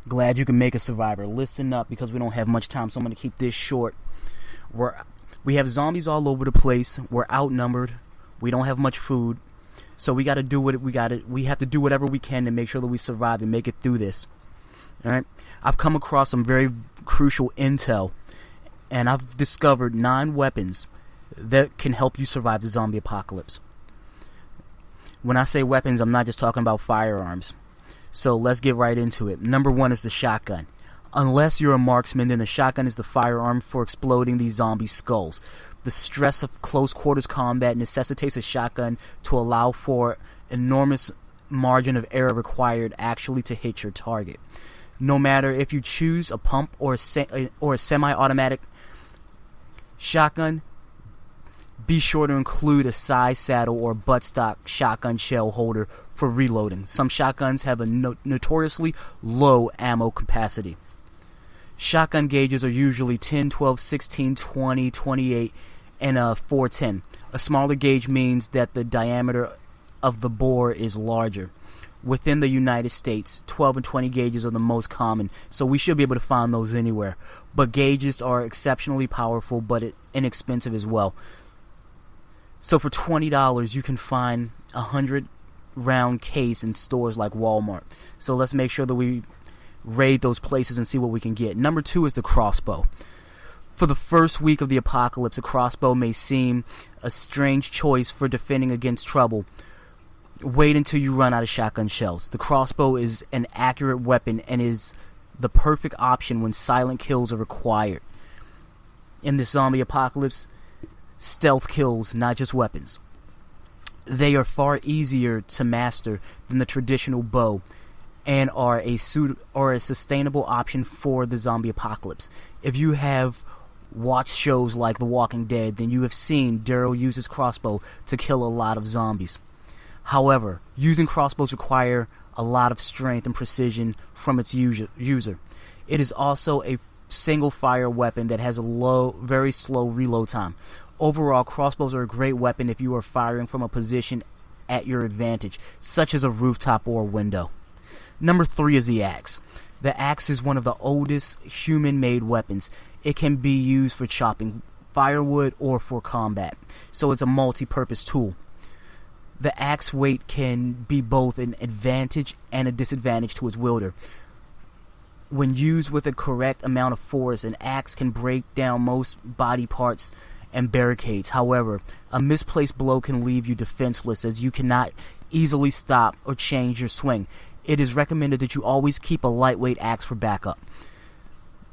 Glad you can make a survivor. Listen up, because we don't have much time, so I'm going to keep this short. We have zombies all over the place. We're outnumbered. We don't have much food. So we got to do what we have to do whatever we can to make sure that we survive and make it through this. All right? I've come across some very crucial intel, and I've discovered 9 weapons that can help you survive the zombie apocalypse. When I say weapons, I'm not just talking about firearms. So let's get right into it. Number 1 is the shotgun. Unless you're a marksman, then the shotgun is the firearm for exploding these zombie skulls. The stress of close quarters combat necessitates a shotgun to allow for enormous margin of error required actually to hit your target. No matter if you choose a pump or a semi-automatic shotgun, be sure to include a side saddle or buttstock shotgun shell holder for reloading. Some shotguns have a notoriously low ammo capacity. Shotgun gauges are usually 10, 12, 16, 20, 28, and 410. A smaller gauge means that the diameter of the bore is larger. Within the United States, 12 and 20 gauges are the most common, so we should be able to find those anywhere. But gauges are exceptionally powerful, but inexpensive as well. So for $20, you can find a 100-round case in stores like Walmart. So let's make sure that we raid those places and see what we can get. Number 2 is the crossbow. For the first week of the apocalypse, a crossbow may seem a strange choice for defending against trouble. Wait until you run out of shotgun shells. The crossbow is an accurate weapon and is the perfect option when silent kills are required. In this zombie apocalypse, stealth kills, not just weapons. They are far easier to master than the traditional bow, and are a sustainable option for the zombie apocalypse. If you have watched shows like The Walking Dead, then you have seen Daryl use his crossbow to kill a lot of zombies. However, using crossbows require a lot of strength and precision from its user. It is also a single fire weapon that has a very slow reload time. Overall, crossbows are a great weapon if you are firing from a position at your advantage, such as a rooftop or a window. Number 3 is the axe. The axe is one of the oldest human-made weapons. It can be used for chopping firewood or for combat, so it's a multi-purpose tool. The axe weight can be both an advantage and a disadvantage to its wielder. When used with a correct amount of force, an axe can break down most body parts and barricades. However, a misplaced blow can leave you defenseless, as you cannot easily stop or change your swing. It is recommended that you always keep a lightweight axe for backup.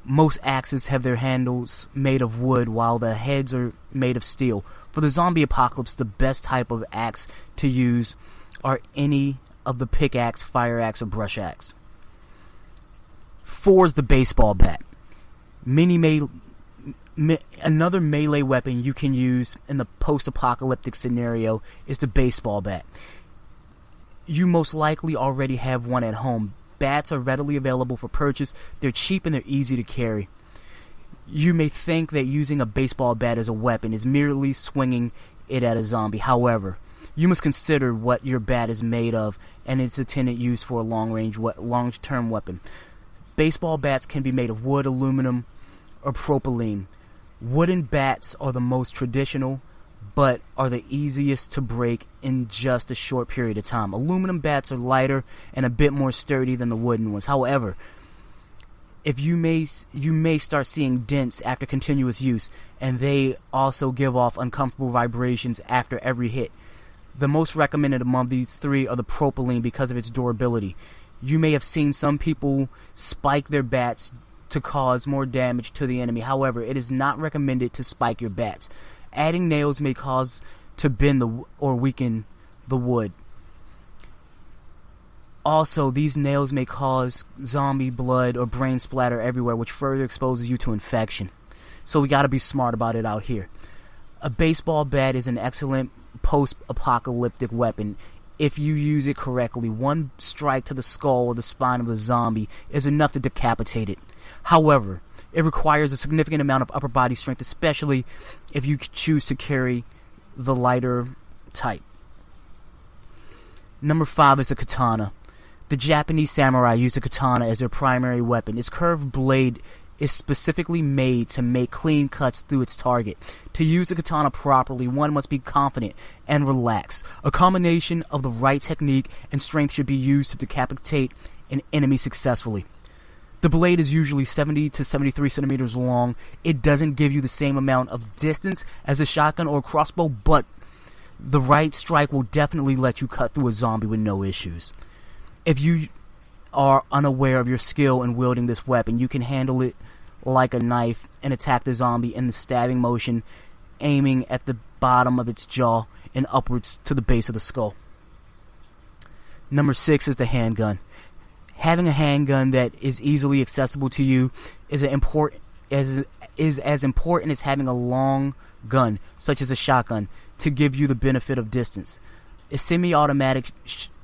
Most axes have their handles made of wood, while the heads are made of steel. For the zombie apocalypse, the best type of axe to use are any of the pickaxe, fire axe, or brush axe. 4 is the baseball bat. Another melee weapon you can use in the post-apocalyptic scenario is the baseball bat. You most likely already have one at home. Bats are readily available for purchase. They're cheap and they're easy to carry. You may think that using a baseball bat as a weapon is merely swinging it at a zombie. However, you must consider what your bat is made of and its intended use for a long-term weapon. Baseball bats can be made of wood, aluminum, or propylene. Wooden bats are the most traditional, but are the easiest to break in just a short period of time. Aluminum bats are lighter and a bit more sturdy than the wooden ones. However, you may start seeing dents after continuous use, and they also give off uncomfortable vibrations after every hit. The most recommended among these 3 are the propylene because of its durability. You may have seen some people spike their bats to cause more damage to the enemy. However, it is not recommended to spike your bats. Adding nails may cause to bend or weaken the wood. Also, these nails may cause zombie blood or brain splatter everywhere, which further exposes you to infection. So we gotta be smart about it out here. A baseball bat is an excellent post-apocalyptic weapon if you use it correctly. One strike to the skull or the spine of the zombie is enough to decapitate it. However, it requires a significant amount of upper body strength, especially if you choose to carry the lighter type. Number 5 is a katana. The Japanese samurai used a katana as their primary weapon. Its curved blade is specifically made to make clean cuts through its target. To use the katana properly, one must be confident and relaxed. A combination of the right technique and strength should be used to decapitate an enemy successfully. The blade is usually 70 to 73 centimeters long. It doesn't give you the same amount of distance as a shotgun or a crossbow, but the right strike will definitely let you cut through a zombie with no issues. If you are unaware of your skill in wielding this weapon, you can handle it like a knife and attack the zombie in the stabbing motion, aiming at the bottom of its jaw and upwards to the base of the skull. Number 6 is the handgun. Having a handgun that is easily accessible to you is as important as having a long gun, such as a shotgun, to give you the benefit of distance. A semi-automatic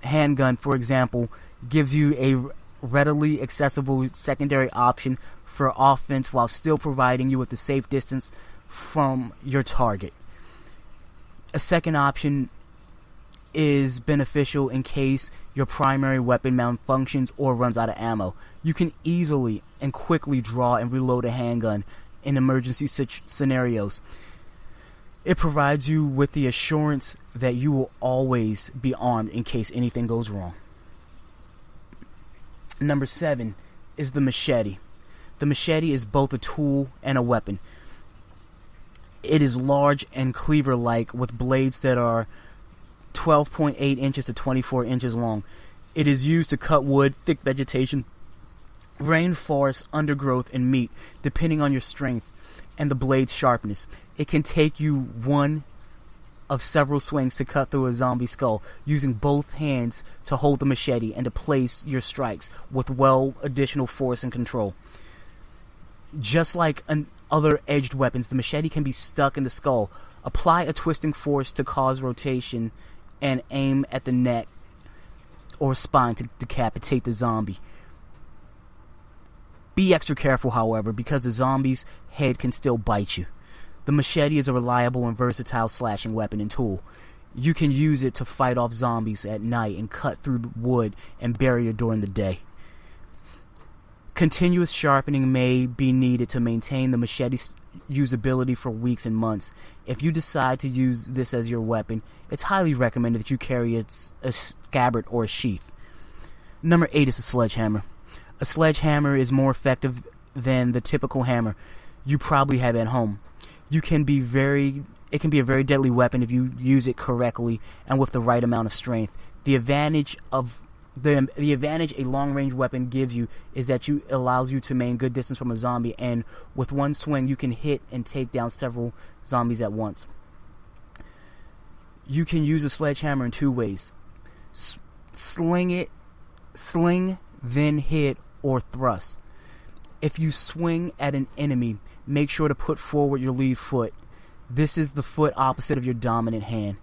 handgun, for example, gives you a readily accessible secondary option for offense while still providing you with a safe distance from your target. A second option is beneficial in case your primary weapon malfunctions or runs out of ammo. You can easily and quickly draw and reload a handgun in emergency scenarios. It provides you with the assurance that you will always be armed in case anything goes wrong. Number 7 is the machete. The machete is both a tool and a weapon. It is large and cleaver-like with blades that are 12.8 inches to 24 inches long. It is used to cut wood, thick vegetation, rainforest, undergrowth, and meat, depending on your strength and the blade's sharpness. It can take you one of several swings to cut through a zombie skull, using both hands to hold the machete and to place your strikes with additional force and control. Just like other edged weapons, the machete can be stuck in the skull. Apply a twisting force to cause rotation and aim at the neck or spine to decapitate the zombie. Be extra careful, however, because the zombie's head can still bite you. The machete is a reliable and versatile slashing weapon and tool. You can use it to fight off zombies at night and cut through the wood and barrier during the day. Continuous sharpening may be needed to maintain the machete's usability for weeks and months. If you decide to use this as your weapon, it's highly recommended that you carry a scabbard or a sheath. Number 8 is a sledgehammer. A sledgehammer is more effective than the typical hammer you probably have at home. It can be a very deadly weapon if you use it correctly and with the right amount of strength. The advantage a long-range weapon gives you is that it allows you to maintain good distance from a zombie, and with one swing you can hit and take down several zombies at once. You can use a sledgehammer in 2 ways. Sling, then hit, or thrust. If you swing at an enemy, make sure to put forward your lead foot. This is the foot opposite of your dominant hand.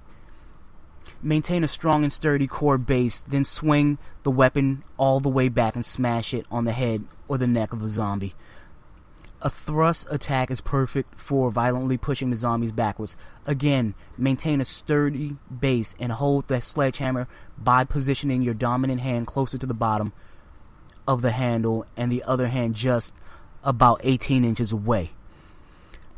Maintain a strong and sturdy core base, then swing the weapon all the way back and smash it on the head or the neck of the zombie. A thrust attack is perfect for violently pushing the zombies backwards. Again, maintain a sturdy base and hold the sledgehammer by positioning your dominant hand closer to the bottom of the handle and the other hand just about 18 inches away.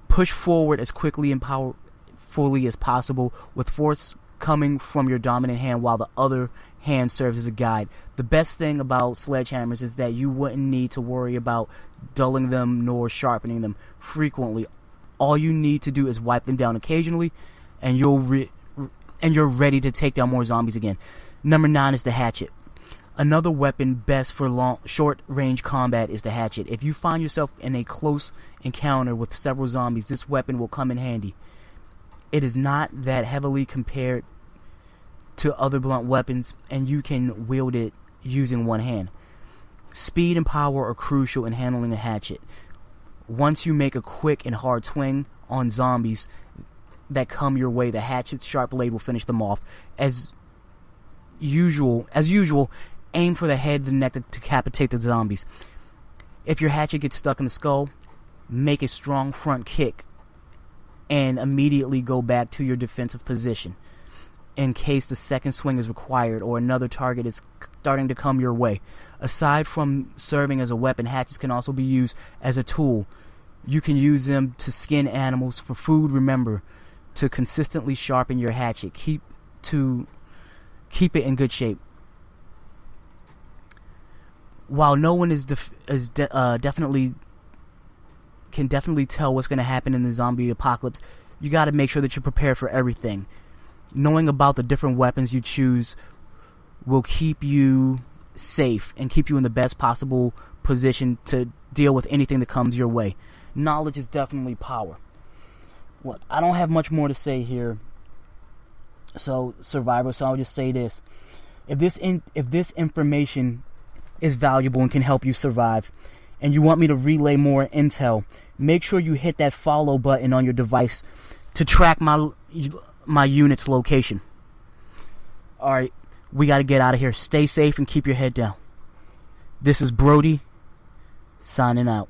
Push forward as quickly and powerfully as possible with force coming from your dominant hand while the other hand serves as a guide. The best thing about sledgehammers is that you wouldn't need to worry about dulling them nor sharpening them frequently. All you need to do is wipe them down occasionally and you're ready to take down more zombies again. Number 9 is the hatchet. Another weapon best for short-range combat is the hatchet. If you find yourself in a close encounter with several zombies, this weapon will come in handy. It is not that heavily compared to other blunt weapons, and you can wield it using one hand. Speed and power are crucial in handling a hatchet. Once you make a quick and hard swing on zombies that come your way, the hatchet's sharp blade will finish them off. As usual, aim for the head and the neck to decapitate the zombies. If your hatchet gets stuck in the skull, make a strong front kick and immediately go back to your defensive position in case the second swing is required or another target is starting to come your way. Aside from serving as a weapon, hatchets can also be used as a tool. You can use them to skin animals. For food, remember to consistently sharpen your hatchet. Keep it in good shape. While no one definitely tell what's going to happen in the zombie apocalypse, you got to make sure that you're prepared for everything. Knowing about the different weapons you choose will keep you safe and keep you in the best possible position to deal with anything that comes your way. Knowledge is definitely power. Well, I don't have much more to say here. So, Survivor, so I'll just say this. If this information is valuable and can help you survive, and you want me to relay more intel, make sure you hit that follow button on your device to track my unit's location. Alright, we got to get out of here. Stay safe and keep your head down. This is Brody, signing out.